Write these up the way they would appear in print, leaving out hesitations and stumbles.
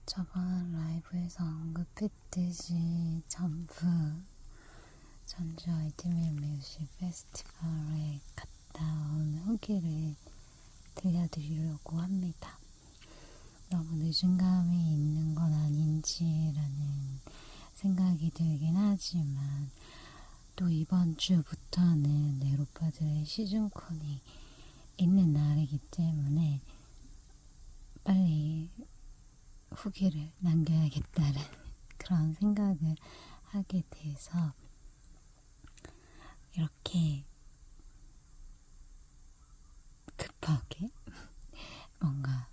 저번 라이브에서 언급했듯이 전주 아이티밀 뮤직 페스티벌에 갔다 온 후기를 들려드리려고 합니다. 너무 늦은 감이 있는 건 아닌지라는 생각이 들긴 하지만 또 이번 주부터는 네로파들의 시즌콘이 있는 날이기 때문에 빨리 후기를 남겨야겠다는 그런 생각을 하게 돼서 이렇게 급하게 뭔가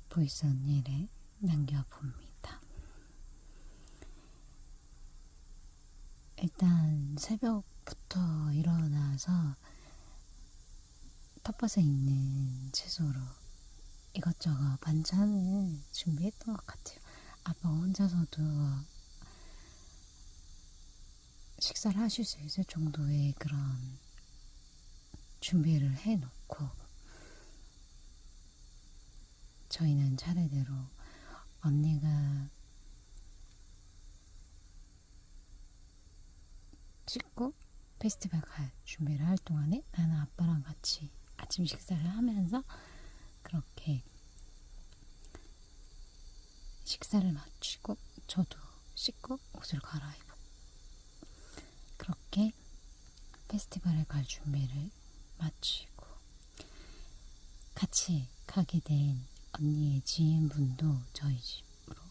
보이스 언니를 남겨봅니다. 일단 새벽부터 일어나서 텃밭에 있는 채소로 이것저것 반찬을 준비했던 것 같아요. 아빠 혼자서도 식사를 하실 수 있을 정도의 그런 준비를 해놓고 저희는 차례대로 언니가 씻고 페스티벌 갈 준비를 할 동안에 나는 아빠랑 같이 아침 식사를 하면서 그렇게 식사를 마치고 저도 씻고 옷을 갈아입고 그렇게 페스티벌에 갈 준비를 마치고 같이 가게 된 언니의 지인분도 저희 집으로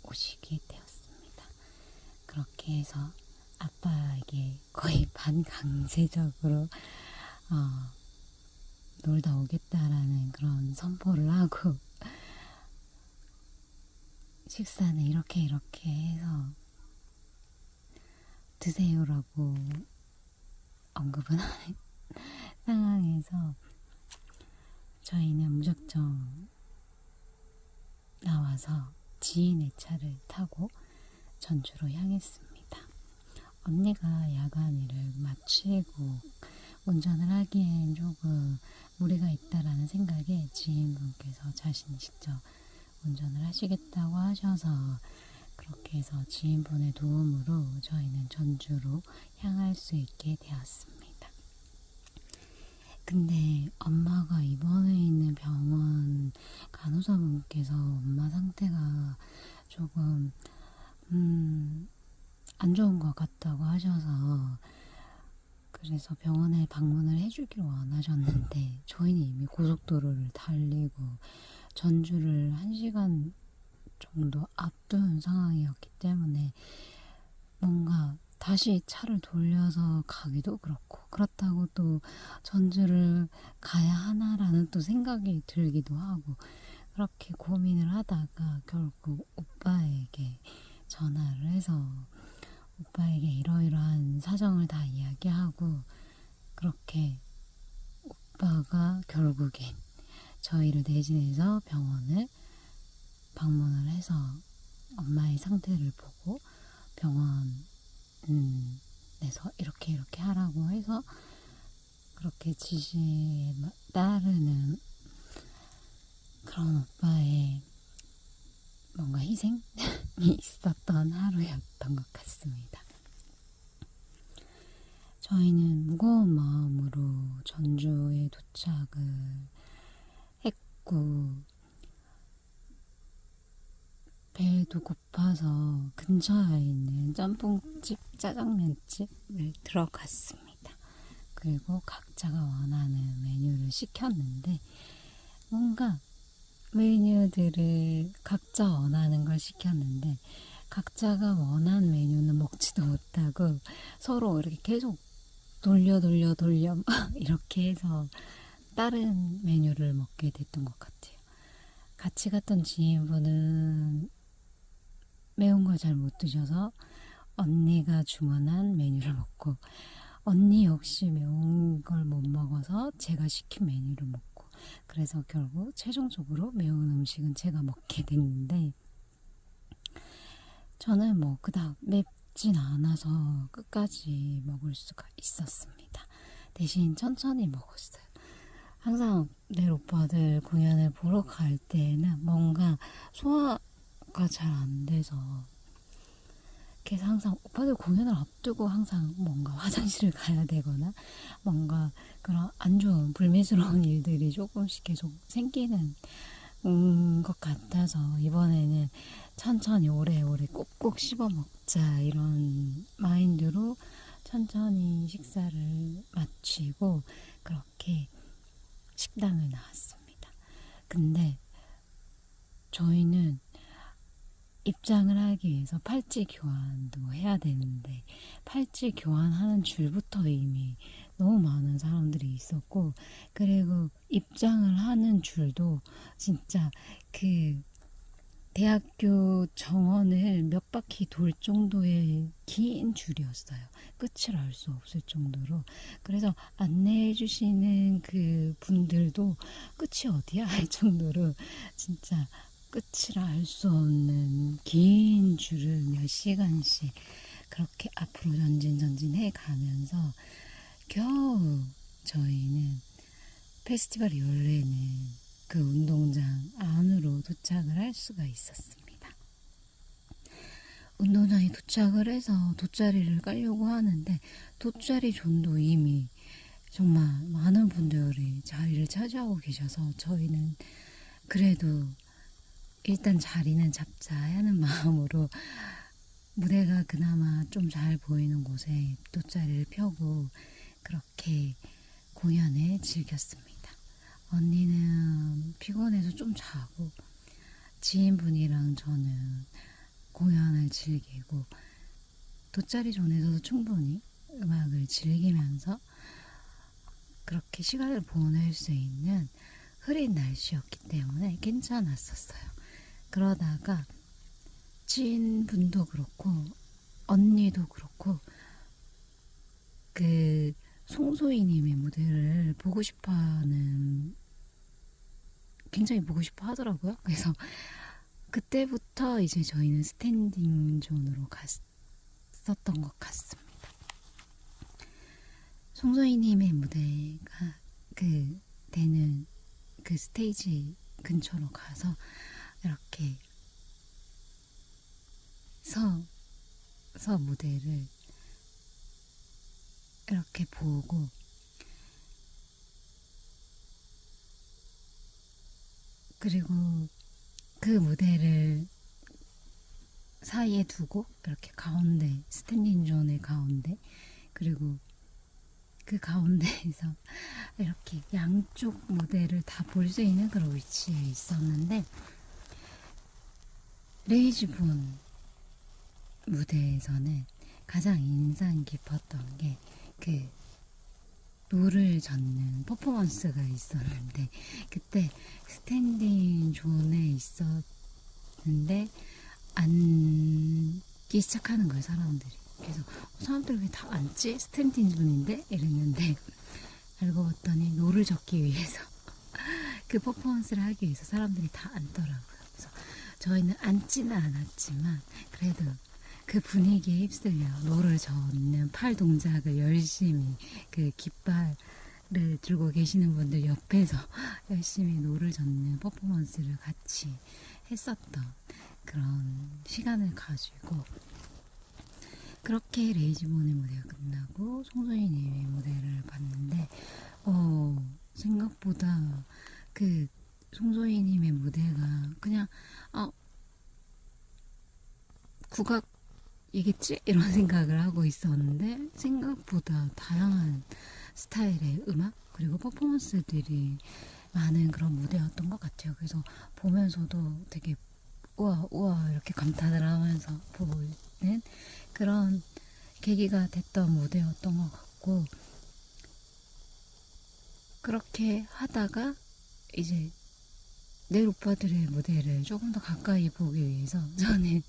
오시게 되었습니다. 그렇게 해서 아빠에게 거의 반강제적으로 놀다 오겠다라는 그런 선포를 하고 식사는 이렇게 해서 드세요라고 언급은 하는 상황에서 저희는 무작정 나와서 지인의 차를 타고 전주로 향했습니다. 언니가 야간 일을 마치고 운전을 하기엔 조금 무리가 있다라는 생각에 지인분께서 자신이 직접 운전을 하시겠다고 하셔서 그렇게 해서 지인분의 도움으로 저희는 전주로 향할 수 있게 되었습니다. 근데 엄마가 입원해 있는 병원 간호사분께서 엄마 상태가 조금 안 좋은 것 같다고 하셔서 그래서 병원에 방문을 해주길 원하셨는데 저희는 이미 고속도로를 달리고 전주를 1시간 정도 앞둔 상황이었기 때문에 뭔가 다시 차를 돌려서 가기도 그렇고 그렇다고 또 전주를 가야 하나라는 또 생각이 들기도 하고 그렇게 고민을 하다가 결국 오빠에게 전화를 해서 오빠에게 이러이러한 사정을 다 이야기하고 그렇게 오빠가 결국엔 저희를 대신해서 병원을 방문을 해서 엄마의 상태를 보고 병원에서 이렇게 하라고 해서 그렇게 지시에 따르는 그런 오빠의 뭔가 희생이 있었던 하루였던 것 같습니다. 저희는 무거운 마음으로 전주에 도착을 했고 배도 고파서 근처에 있는 짬뽕집, 짜장면집을 들어갔습니다. 그리고 각자가 원하는 메뉴를 시켰는데 뭔가 메뉴들을 각자 원하는 걸 시켰는데 각자가 원한 메뉴는 먹지도 못하고 서로 이렇게 계속 돌려 이렇게 해서 다른 메뉴를 먹게 됐던 것 같아요. 같이 갔던 지인분은 매운 걸 잘 못 드셔서 언니가 주문한 메뉴를 먹고 언니 역시 매운 걸 못 먹어서 제가 시킨 메뉴를 먹고 그래서 결국 최종적으로 매운 음식은 제가 먹게 됐는데 저는 뭐 그닥 맵진 않아서 끝까지 먹을 수가 있었습니다. 대신 천천히 먹었어요. 항상 내 오빠들 공연을 보러 갈 때에는 뭔가 소화가 잘 안 돼서 그래서 항상 오빠들 공연을 앞두고 항상 뭔가 화장실을 가야 되거나 뭔가 그런 안 좋은 불미스러운 일들이 조금씩 계속 생기는 것 같아서 이번에는 천천히 오래오래 꼭꼭 씹어 먹자 이런 마인드로 천천히 식사를 마치고 그렇게 식당을 나왔습니다. 근데 저희는 입장을 하기 위해서 팔찌 교환도 해야 되는데 팔찌 교환하는 줄부터 이미 너무 많은 사람들이 있었고 그리고 입장을 하는 줄도 진짜 그 대학교 정원을 몇 바퀴 돌 정도의 긴 줄이었어요. 끝을 알 수 없을 정도로. 그래서 안내해 주시는 그 분들도 끝이 어디야 할 정도로 진짜 끝을 알 수 없는 긴 줄을 몇 시간씩 그렇게 앞으로 전진해 가면서 겨우 저희는 페스티벌이 열리는 그 운동장 안으로 도착을 할 수가 있었습니다. 운동장에 도착을 해서 돗자리를 깔려고 하는데 돗자리 존도 이미 정말 많은 분들이 자리를 차지하고 계셔서 저희는 그래도 일단 자리는 잡자 하는 마음으로 무대가 그나마 좀 잘 보이는 곳에 돗자리를 펴고 그렇게 공연을 즐겼습니다. 언니는 피곤해서 좀 자고 지인분이랑 저는 공연을 즐기고 돗자리 존에서도 충분히 음악을 즐기면서 그렇게 시간을 보낼 수 있는 흐린 날씨였기 때문에 괜찮았었어요. 그러다가 지인분도 그렇고 언니도 그렇고 그 송소희님의 무대를 보고 싶어하는 굉장히 보고 싶어 하더라고요. 그래서 그때부터 이제 저희는 스탠딩 존으로 갔었던 것 같습니다. 송소희님의 무대가 그 되는 그 스테이지 근처로 가서 이렇게 서 무대를 이렇게 보고 그리고 그 무대를 사이에 두고 이렇게 가운데 스탠딩 존의 가운데 그리고 그 가운데에서 이렇게 양쪽 무대를 다 볼 수 있는 그런 위치에 있었는데 레이지본 무대에서는 가장 인상 깊었던 게 그 노를 젓는 퍼포먼스가 있었는데 그때 스탠딩 존에 있었는데 앉기 시작하는 거예요 사람들이. 그래서 사람들 왜 다 앉지? 스탠딩 존인데? 이랬는데 알고 봤더니 노를 젓기 위해서 그 퍼포먼스를 하기 위해서 사람들이 다 앉더라고요. 그래서 저희는 앉지는 않았지만 그래도 그 분위기에 휩쓸려 노를 젓는 팔 동작을 열심히 그 깃발을 들고 계시는 분들 옆에서 열심히 노를 젓는 퍼포먼스를 같이 했었던 그런 시간을 가지고 그렇게 레이지본의 무대가 끝나고 송소희님의 무대를 봤는데 생각보다 그 송소희님의 무대가 그냥 국악이겠지? 이런 생각을 하고 있었는데 생각보다 다양한 스타일의 음악 그리고 퍼포먼스들이 많은 그런 무대였던 것 같아요. 그래서 보면서도 되게 우와 이렇게 감탄을 하면서 보는 그런 계기가 됐던 무대였던 것 같고 그렇게 하다가 이제 내 오빠들의 무대를 조금 더 가까이 보기 위해서 저는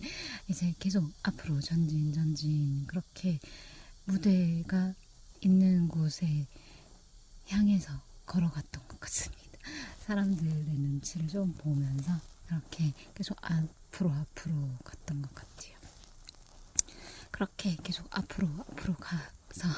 이제 계속 앞으로 전진 그렇게 무대가 있는 곳에 향해서 걸어갔던 것 같습니다. 사람들의 눈치를 좀 보면서 그렇게 계속 앞으로 갔던 것 같아요. 그렇게 계속 앞으로 가서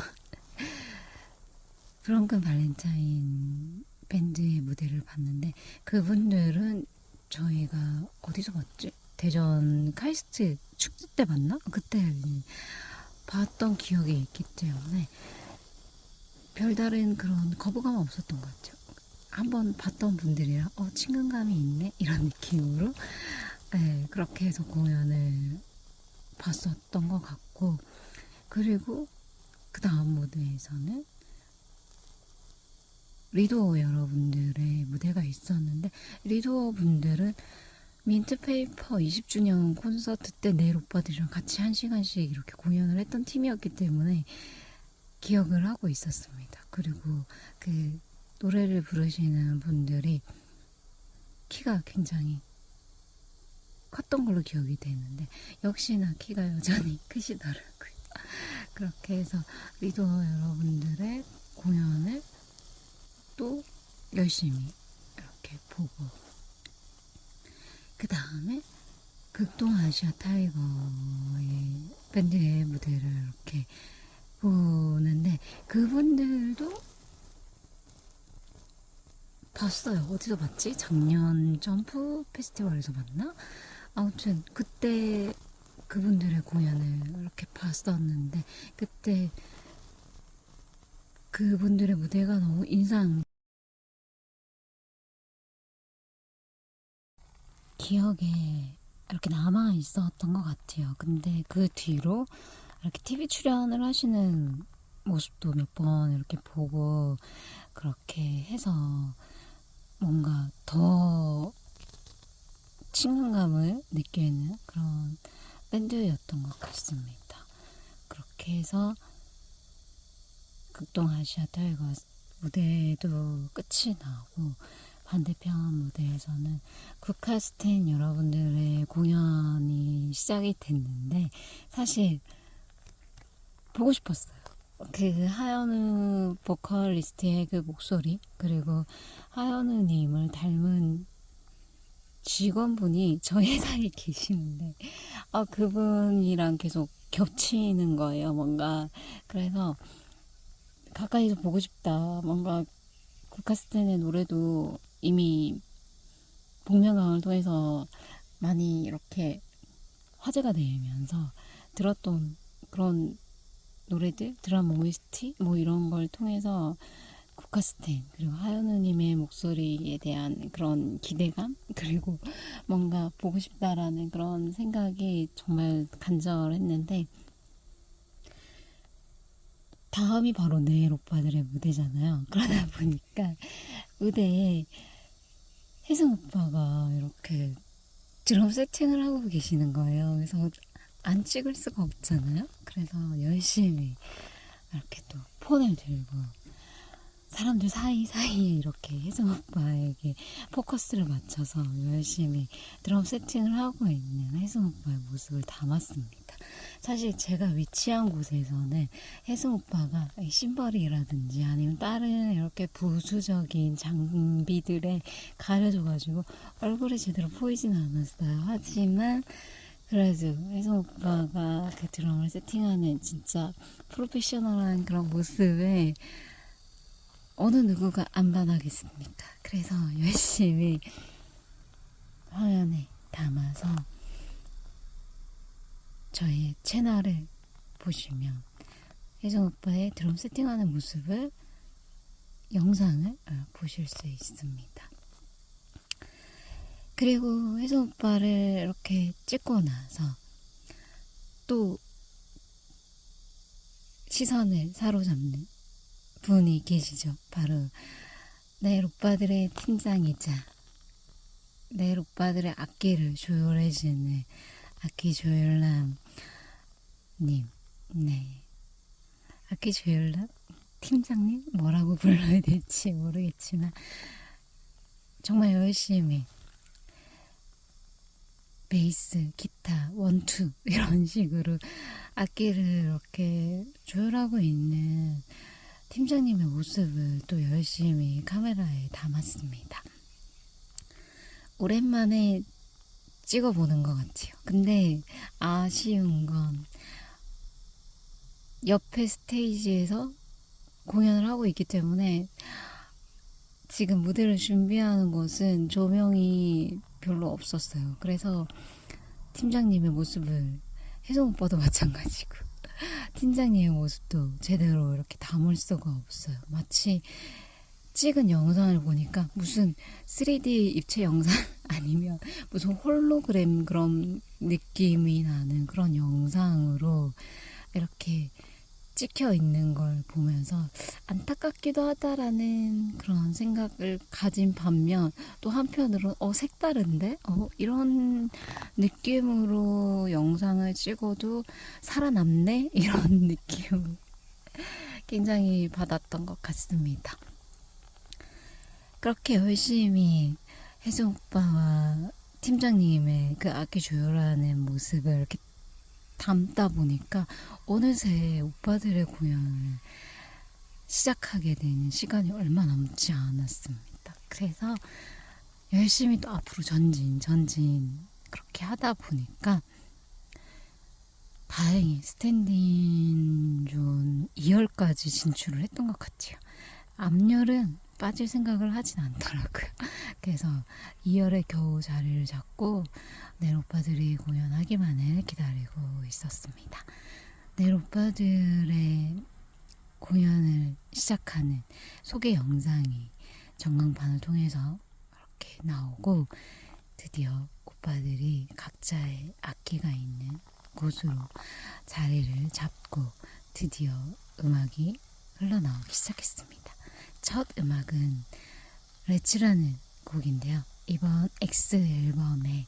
브렁큰 발렌타인 밴드의 무대를 봤는데 그분들은 저희가 어디서 봤지? 대전 카이스트 축제 때 봤나? 그때 봤던 기억이 있기 때문에 별다른 그런 거부감 없었던 것 같아요. 한번 봤던 분들이랑 친근감이 있네 이런 느낌으로 네, 그렇게 해서 공연을 봤었던 것 같고, 그리고 그 다음 무대에서는 리도어 여러분들의 무대가 있었는데, 리도어 분들은 민트페이퍼 20주년 콘서트 때 내일 오빠들이랑 같이 1시간씩 이렇게 공연을 했던 팀이었기 때문에 기억을 하고 있었습니다. 그리고 그 노래를 부르시는 분들이 키가 굉장히 컸던 걸로 기억이 되는데 역시나 키가 여전히 크시더라고요. 그렇게 해서 리더 여러분들의 공연을 또 열심히 이렇게 보고, 그 다음에 극동아시아 타이거의 밴드의 무대를 이렇게 보는데 그분들도 봤어요. 어디서 봤지? 작년 점프 페스티벌에서 봤나? 아무튼 그때 그분들의 공연을 이렇게 봤었는데 그때 그분들의 무대가 너무 기억에 이렇게 남아 있었던 것 같아요. 근데 그 뒤로 이렇게 TV 출연을 하시는 모습도 몇 번 이렇게 보고 그렇게 해서 뭔가 더 친근감을 느끼는 그런 밴드였던 것 같습니다. 그렇게 해서 극동아시아 타이거 무대도 끝이 나고 반대편 무대에서는 국카스텐 여러분들의 공연이 시작이 됐는데 사실 보고 싶었어요. 그 하현우 보컬리스트의 그 목소리, 그리고 하현우님을 닮은 직원분이 저희 회사에 계시는데 그분이랑 계속 겹치는 거예요, 뭔가. 그래서 가까이서 보고 싶다. 뭔가 국카스텐의 노래도 이미 복면가왕을 통해서 많이 이렇게 화제가 되면서 들었던 그런 노래들, 드라마 OST 뭐 이런 걸 통해서 국카스텐 그리고 하현우님의 목소리에 대한 그런 기대감, 그리고 뭔가 보고 싶다라는 그런 생각이 정말 간절했는데 다음이 바로 내일 오빠들의 무대잖아요. 그러다 보니까 무대에 혜승 오빠가 이렇게 드럼 세팅을 하고 계시는 거예요. 그래서 안 찍을 수가 없잖아요. 그래서 열심히 이렇게 또 폰을 들고 사람들 사이사이에 이렇게 혜승 오빠에게 포커스를 맞춰서 열심히 드럼 세팅을 하고 있는 혜승 오빠의 모습을 담았습니다. 사실 제가 위치한 곳에서는 혜승 오빠가 심벌이라든지 아니면 다른 이렇게 부수적인 장비들에 가려져가지고 얼굴이 제대로 보이진 않았어요. 하지만 그래도 혜승 오빠가 그 드럼을 세팅하는 진짜 프로페셔널한 그런 모습에 어느 누구가 안 반하겠습니까? 그래서 열심히 화면에 담아서 저희 채널을 보시면 혜정 오빠의 드럼 세팅하는 모습을 영상을 보실 수 있습니다. 그리고 혜정 오빠를 이렇게 찍고 나서 또 시선을 사로잡는 분이 계시죠. 바로 내일 오빠들의 팀장이자 내일 오빠들의 악기를 조율해주는 악기 조율남 님, 네, 악기 조율남 팀장님 뭐라고 불러야 될지 모르겠지만 정말 열심히 베이스, 기타, 원투 이런 식으로 악기를 이렇게 조율하고 있는 팀장님의 모습을 또 열심히 카메라에 담았습니다. 오랜만에 찍어보는 것 같아요. 근데 아쉬운 건 옆에 스테이지에서 공연을 하고 있기 때문에 지금 무대를 준비하는 곳은 조명이 별로 없었어요. 그래서 팀장님의 모습을, 혜성 오빠도 마찬가지고 팀장님의 모습도 제대로 이렇게 담을 수가 없어요. 마치 찍은 영상을 보니까 무슨 3D 입체 영상 아니면 무슨 홀로그램 그런 느낌이 나는 그런 영상으로 이렇게 찍혀 있는 걸 보면서 안타깝기도 하다라는 그런 생각을 가진 반면, 또 한편으로 색다른데? 이런 느낌으로 영상을 찍어도 살아남네? 이런 느낌을 굉장히 받았던 것 같습니다. 그렇게 열심히 혜성 오빠와 팀장님의 그 악기 조율하는 모습을 이렇게 담다 보니까 어느새 오빠들의 공연을 시작하게 되는 시간이 얼마 남지 않았습니다. 그래서 열심히 또 앞으로 전진 그렇게 하다 보니까 다행히 스탠딩 존 2열까지 진출을 했던 것 같아요. 앞열은 빠질 생각을 하진 않더라고요. 그래서 2열에 겨우 자리를 잡고 내일 오빠들이 공연하기만을 기다리고 있었습니다. 내일 오빠들의 공연을 시작하는 소개 영상이 전광판을 통해서 이렇게 나오고, 드디어 오빠들이 각자의 악기가 있는 곳으로 자리를 잡고 드디어 음악이 흘러나오기 시작했습니다. 첫 음악은 레츠라는 곡인데요. 이번 X 앨범의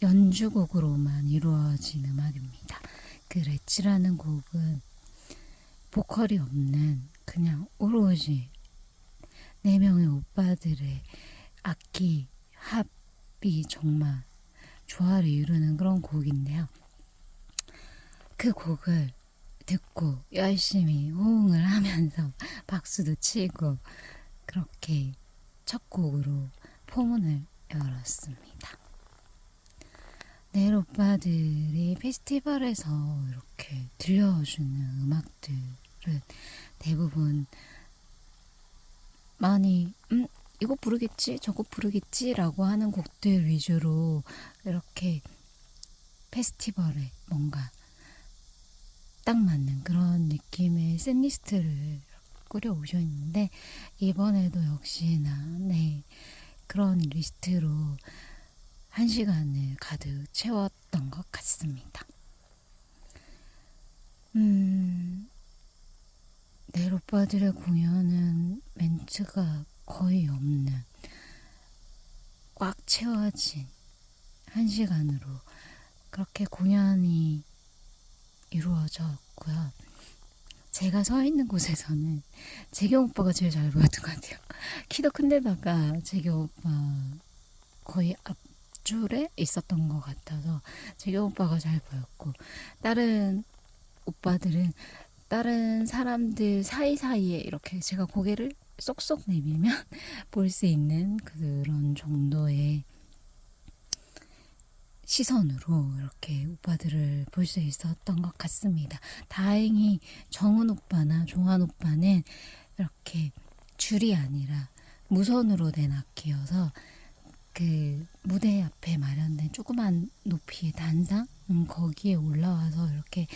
연주곡으로만 이루어진 음악입니다. 그 레츠라는 곡은 보컬이 없는 그냥 오로지 4명의 오빠들의 악기 합이 정말 조화를 이루는 그런 곡인데요. 그 곡을 듣고 열심히 호응을 하면서 박수도 치고 그렇게 첫 곡으로 포문을 열었습니다. 내일 오빠들이 페스티벌에서 이렇게 들려주는 음악들은 대부분 많이 이거 부르겠지 저거 부르겠지 라고 하는 곡들 위주로 이렇게 페스티벌에 뭔가 딱 맞는 그런 느낌의 셋리스트를 꾸려오셨는데, 이번에도 역시나 그런 리스트로 1시간을 가득 채웠던 것 같습니다. 내일 오빠들의 공연은 멘트가 거의 없는 꽉 채워진 1시간으로 그렇게 공연이 이루어졌고요. 제가 서 있는 곳에서는 재경 오빠가 제일 잘 보였던 것 같아요. 키도 큰데다가 재경 오빠 거의 앞줄에 있었던 것 같아서 재경 오빠가 잘 보였고, 다른 오빠들은 다른 사람들 사이사이에 이렇게 제가 고개를 쏙쏙 내밀면 볼 수 있는 그런 정도의 시선으로 이렇게 오빠들을 볼 수 있었던 것 같습니다. 다행히 정은 오빠나 종환 오빠는 이렇게 줄이 아니라 무선으로 된 악기여서 그 무대 앞에 마련된 조그만 높이의 단상 거기에 올라와서 이렇게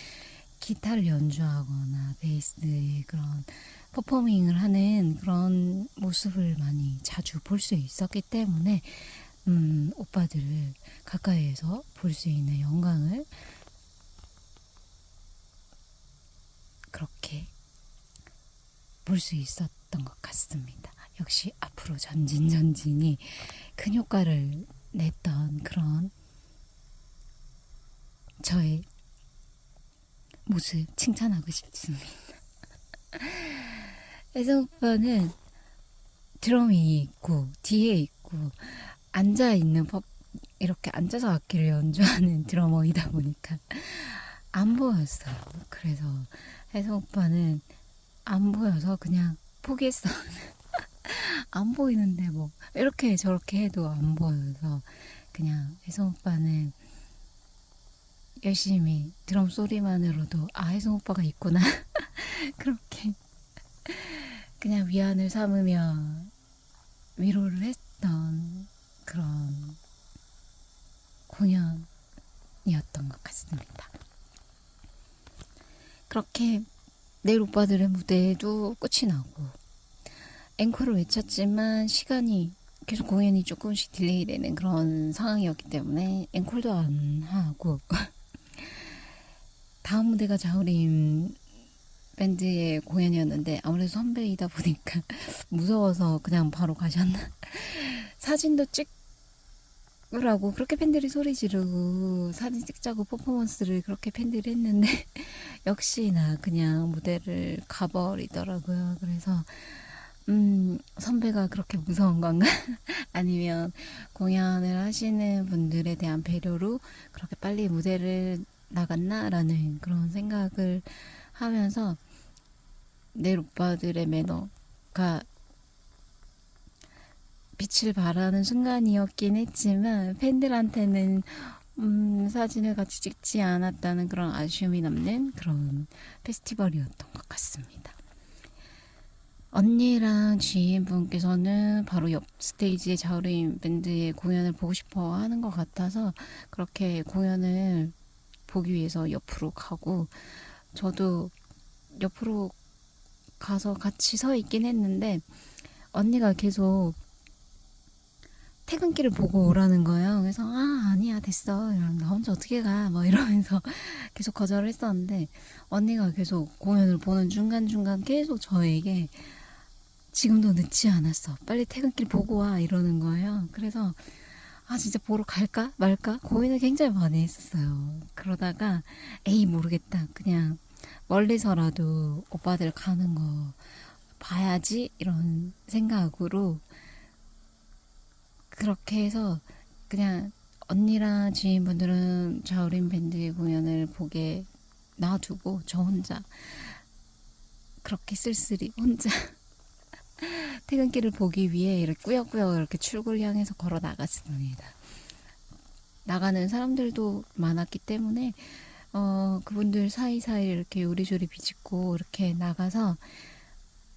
기타를 연주하거나 베이스의 그런 퍼포밍을 하는 그런 모습을 많이 자주 볼 수 있었기 때문에 오빠들을 가까이에서 볼 수 있는 영광을 그렇게 볼 수 있었던 것 같습니다. 역시 앞으로 전진이 큰 효과를 냈던 그런 저의 모습 칭찬하고 싶습니다. 혜성 오빠는 드럼이 있고 뒤에 있고 앉아있는 이렇게 앉아서 악기를 연주하는 드러머이다 보니까 안 보였어요. 그래서 혜성 오빠는 안 보여서 그냥 포기했어. 안 보이는데 뭐 이렇게 저렇게 해도 안 보여서 그냥 혜성 오빠는 열심히 드럼 소리만으로도 혜성 오빠가 있구나 그렇게 그냥 위안을 삼으며 위로를 했던 그런 공연이었던 것 같습니다. 그렇게 내일 오빠들의 무대도 끝이 나고 앵콜을 외쳤지만 시간이 계속 공연이 조금씩 딜레이 되는 그런 상황이었기 때문에 앵콜도 안 하고 다음 무대가 자우림 밴드의 공연이었는데 아무래도 선배이다 보니까 무서워서 그냥 바로 가셨나. 사진도 찍으라고 그렇게 팬들이 소리 지르고 사진 찍자고 퍼포먼스를 그렇게 팬들이 했는데 역시나 그냥 무대를 가버리더라고요. 그래서 선배가 그렇게 무서운 건가? 아니면 공연을 하시는 분들에 대한 배려로 그렇게 빨리 무대를 나갔나라는 그런 생각을 하면서 내일 오빠들의 매너가 빛을 발하는 순간이었긴 했지만 팬들한테는 사진을 같이 찍지 않았다는 그런 아쉬움이 남는 그런 페스티벌이었던 것 같습니다. 언니랑 지인분께서는 바로 옆 스테이지의 자우림 밴드의 공연을 보고 싶어 하는 것 같아서 그렇게 공연을 보기 위해서 옆으로 가고 저도 옆으로 가서 같이 서 있긴 했는데 언니가 계속 퇴근길을 보고 오라는 거예요. 그래서 아니야 됐어 이러는데 나 혼자 어떻게 가 뭐 이러면서 계속 거절을 했었는데 언니가 계속 공연을 보는 중간중간 계속 저에게 지금도 늦지 않았어 빨리 퇴근길 보고 와 이러는 거예요. 그래서 진짜 보러 갈까 말까 고민을 굉장히 많이 했었어요. 그러다가 에이 모르겠다 그냥 멀리서라도 오빠들 가는 거 봐야지 이런 생각으로 그렇게 해서 그냥 언니랑 지인분들은 자우림 밴드의 공연을 보게 놔두고 저 혼자 그렇게 쓸쓸히 혼자 퇴근길을 보기 위해 이렇게 꾸역꾸역 이렇게 출구를 향해서 걸어 나갔습니다. 나가는 사람들도 많았기 때문에 그분들 사이사이 이렇게 요리조리 비집고 이렇게 나가서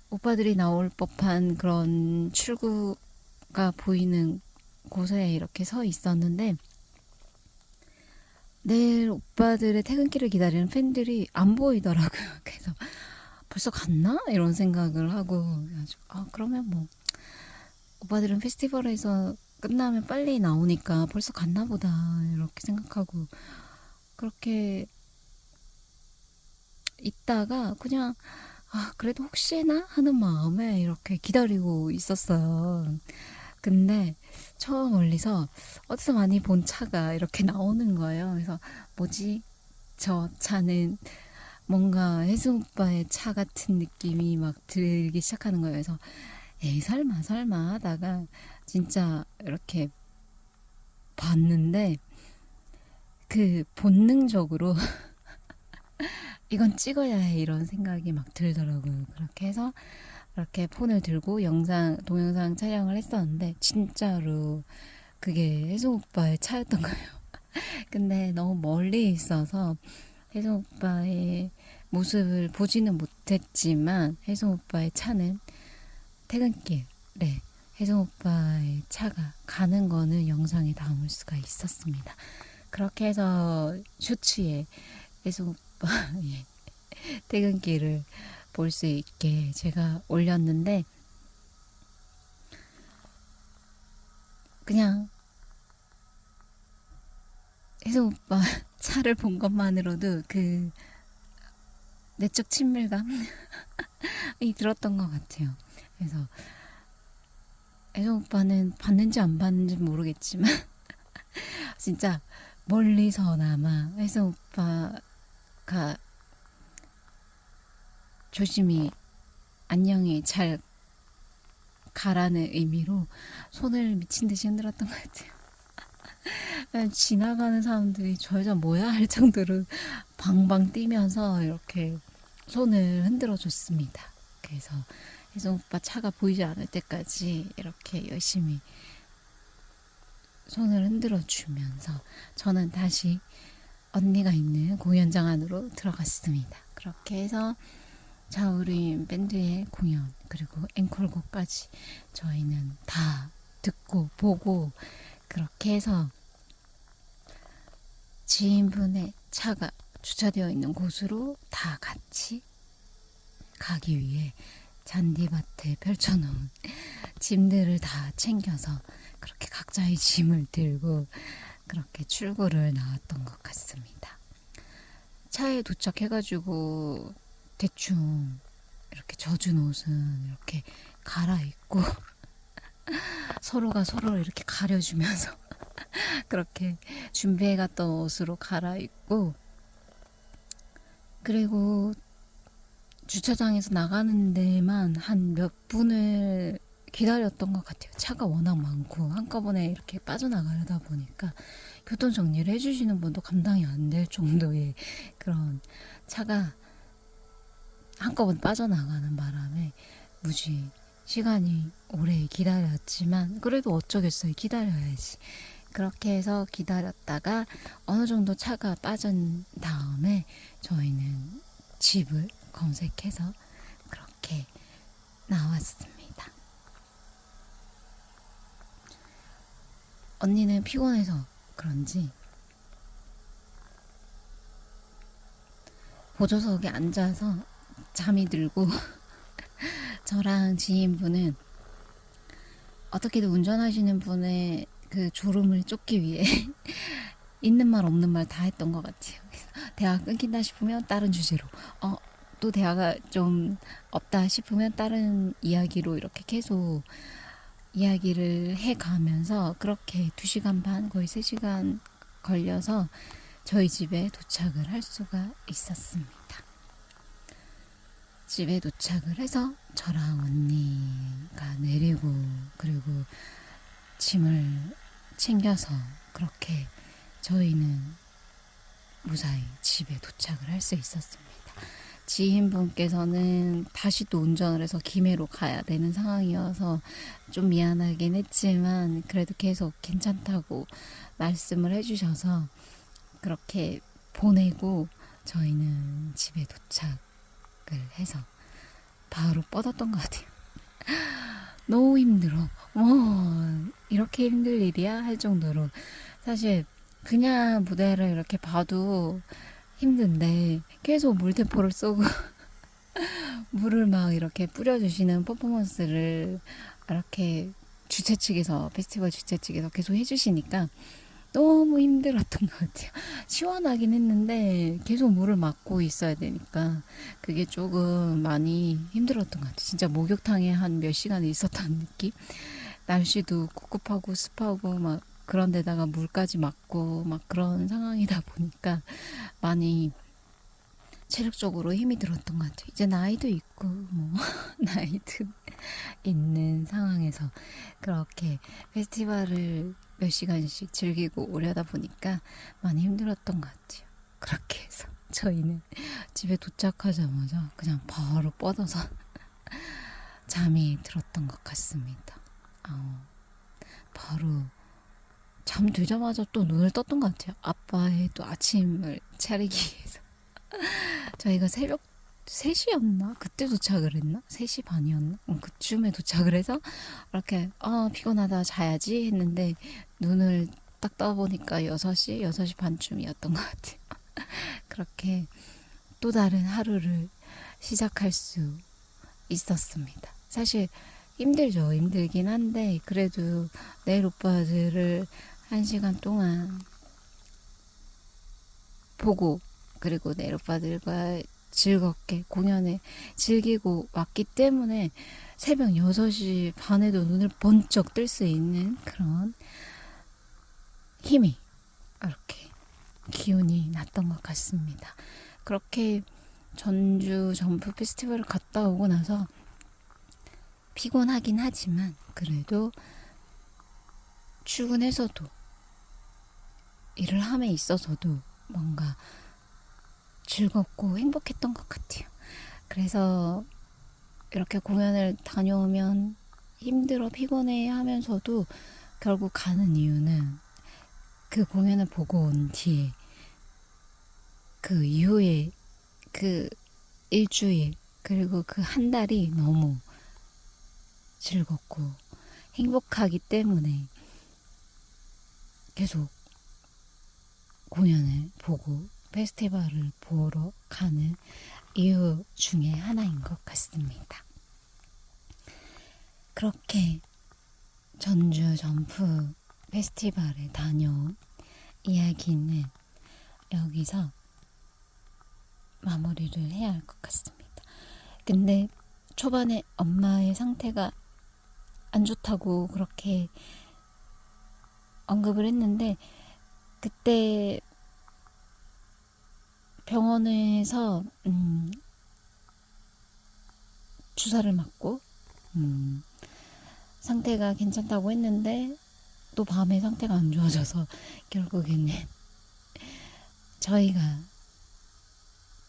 오빠들이 나올 법한 그런 출구가 보이는 곳에 이렇게 서 있었는데 내일 오빠들의 퇴근길을 기다리는 팬들이 안 보이더라고요. 그래서 벌써 갔나? 이런 생각을 하고 그러면 뭐 오빠들은 페스티벌에서 끝나면 빨리 나오니까 벌써 갔나 보다 이렇게 생각하고 그렇게 있다가 그냥 그래도 혹시나 하는 마음에 이렇게 기다리고 있었어요. 근데 처음 멀리서 어디서 많이 본 차가 이렇게 나오는 거예요. 그래서 뭐지? 저 차는 뭔가 혜승 오빠의 차 같은 느낌이 막 들기 시작하는 거예요. 그래서 에이 설마 하다가 진짜 이렇게 봤는데 그 본능적으로 이건 찍어야 해 이런 생각이 막 들더라고요. 그렇게 해서 이렇게 폰을 들고 동영상 촬영을 했었는데 진짜로 그게 혜성 오빠의 차였던 거예요. 근데 너무 멀리 있어서 혜성 오빠의 모습을 보지는 못했지만 혜성 오빠의 차는 퇴근길에 혜성 오빠의 차가 가는 거는 영상에 담을 수가 있었습니다. 그렇게 해서 쇼츠에 혜성 오빠의 퇴근길을 볼 수 있게 제가 올렸는데 그냥 혜성 오빠 차를 본 것만으로도 그 내적 친밀감이 들었던 것 같아요. 그래서 혜성 오빠는 봤는지 안 봤는지 모르겠지만 진짜 멀리서나마 혜성 오빠가 조심히 안녕히 잘 가라는 의미로 손을 미친 듯이 흔들었던 것 같아요. 지나가는 사람들이 저 여자 뭐야 할 정도로 방방 뛰면서 이렇게 손을 흔들어 줬습니다. 그래서 혜성 오빠 차가 보이지 않을 때까지 이렇게 열심히 손을 흔들어 주면서 저는 다시 언니가 있는 공연장 안으로 들어갔습니다. 그렇게 해서 자우림 밴드의 공연 그리고 앵콜곡까지 저희는 다 듣고 보고 그렇게 해서 지인분의 차가 주차되어 있는 곳으로 다 같이 가기 위해 잔디밭에 펼쳐놓은 짐들을 다 챙겨서 그렇게 각자의 짐을 들고 그렇게 출구를 나왔던 것 같습니다. 차에 도착해가지고 대충 이렇게 젖은 옷은 이렇게 갈아입고 서로가 서로를 이렇게 가려주면서 그렇게 준비해갔던 옷으로 갈아입고 그리고 주차장에서 나가는 데만 한 몇 분을 기다렸던 것 같아요. 차가 워낙 많고 한꺼번에 이렇게 빠져나가려다 보니까 교통 정리를 해주시는 분도 감당이 안 될 정도의 그런 차가 한꺼번에 빠져나가는 바람에 무지 시간이 오래 기다렸지만 그래도 어쩌겠어요. 기다려야지. 그렇게 해서 기다렸다가 어느 정도 차가 빠진 다음에 저희는 집을 검색해서 그렇게 나왔습니다. 언니는 피곤해서 그런지 보조석에 앉아서 잠이 들고 저랑 지인분은 어떻게든 운전하시는 분의 그 졸음을 쫓기 위해 있는 말 없는 말 다 했던 것 같아요. 대화가 끊긴다 싶으면 다른 주제로 또 대화가 좀 없다 싶으면 다른 이야기로 이렇게 계속 이야기를 해가면서 그렇게 2시간 반 거의 3시간 걸려서 저희 집에 도착을 할 수가 있었습니다. 집에 도착을 해서 저랑 언니가 내리고 그리고 짐을 챙겨서 그렇게 저희는 무사히 집에 도착을 할 수 있었습니다. 지인분께서는 다시 또 운전을 해서 김해로 가야 되는 상황이어서 좀 미안하긴 했지만 그래도 계속 괜찮다고 말씀을 해주셔서 그렇게 보내고 저희는 집에 도착을 해서 바로 뻗었던 것 같아요. 너무 힘들어. 이렇게 힘들 일이야? 할 정도로 사실 그냥 무대를 이렇게 봐도 힘든데 계속 물대포를 쏘고 물을 막 이렇게 뿌려주시는 퍼포먼스를 이렇게 주최 측에서 페스티벌 주최 측에서 계속 해주시니까 너무 힘들었던 것 같아요. 시원하긴 했는데 계속 물을 맞고 있어야 되니까 그게 조금 많이 힘들었던 것 같아요. 진짜 목욕탕에 한 몇 시간 있었다는 느낌? 날씨도 꿉꿉하고 습하고 막 그런 데다가 물까지 맞고 막 그런 상황이다 보니까 많이 체력적으로 힘이 들었던 것 같아요. 이제 나이도 있고 뭐 나이도 있는 상황에서 그렇게 페스티벌을 몇 시간씩 즐기고 오려다 보니까 많이 힘들었던 것 같아요. 그렇게 해서 저희는 집에 도착하자마자 그냥 바로 뻗어서 잠이 들었던 것 같습니다. 바로 잠 들자마자 또 눈을 떴던 것 같아요. 아빠의 또 아침을 차리기 위해서. 저희가 새벽 3시였나? 그때 도착을 했나? 3시 반이었나? 그쯤에 도착을 해서 이렇게 피곤하다 자야지 했는데 눈을 딱 떠보니까 6시 반쯤이었던 것 같아요. 그렇게 또 다른 하루를 시작할 수 있었습니다. 사실 힘들죠. 힘들긴 한데 그래도 내일 오빠들을 1시간 동안 보고 그리고 내일 오빠들과 즐겁게 공연을 즐기고 왔기 때문에 새벽 6시 반에도 눈을 번쩍 뜰 수 있는 그런 힘이 이렇게 기운이 났던 것 같습니다. 그렇게 전주 점프 페스티벌을 갔다 오고 나서 피곤하긴 하지만 그래도 출근해서도 일을 함에 있어서도 뭔가 즐겁고 행복했던 것 같아요. 그래서 이렇게 공연을 다녀오면 힘들어 피곤해 하면서도 결국 가는 이유는 그 공연을 보고 온 뒤에 그 이후에 그 일주일 그리고 그 한 달이 너무 즐겁고 행복하기 때문에 계속 공연을 보고 페스티벌을 보러 가는 이유 중에 하나인 것 같습니다. 그렇게 전주 점프 페스티벌에 다녀온 이야기는 여기서 마무리를 해야 할 것 같습니다. 근데 초반에 엄마의 상태가 안 좋다고 그렇게 언급을 했는데 그때 병원에서 주사를 맞고 상태가 괜찮다고 했는데 또 밤에 상태가 안 좋아져서 결국에는 저희가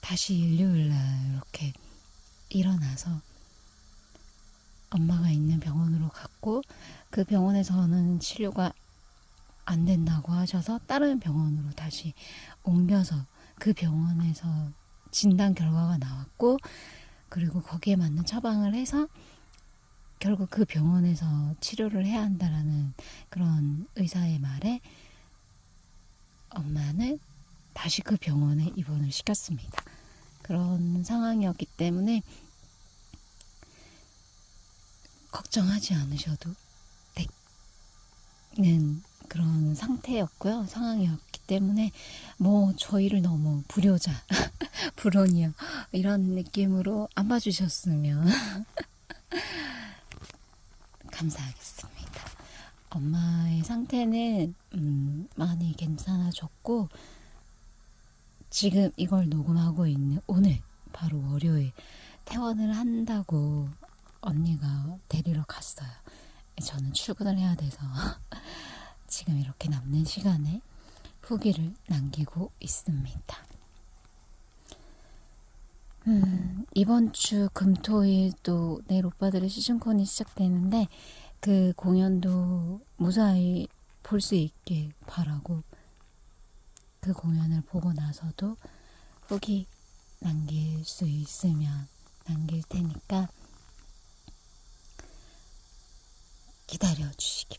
다시 일요일날 이렇게 일어나서 엄마가 있는 병원으로 갔고 그 병원에서는 치료가 안 된다고 하셔서 다른 병원으로 다시 옮겨서 그 병원에서 진단 결과가 나왔고 그리고 거기에 맞는 처방을 해서 결국 그 병원에서 치료를 해야 한다라는 그런 의사의 말에 엄마는 다시 그 병원에 입원을 시켰습니다. 그런 상황이었기 때문에 걱정하지 않으셔도 되는 그런 상태였고요. 상황이었기 때문에 뭐 저희를 너무 불효자, 불온이요 이런 느낌으로 안 봐주셨으면 감사하겠습니다. 엄마의 상태는 많이 괜찮아졌고 지금 이걸 녹음하고 있는 오늘 바로 월요일 퇴원을 한다고 언니가 데리러 갔어요. 저는 출근을 해야 돼서 지금 이렇게 남는 시간에 후기를 남기고 있습니다. 이번 주 금토일 또 내일 오빠들의 시즌콘이 시작되는데 그 공연도 무사히 볼 수 있길 바라고 그 공연을 보고 나서도 후기 남길 수 있으면 남길 테니까 기다려 주시기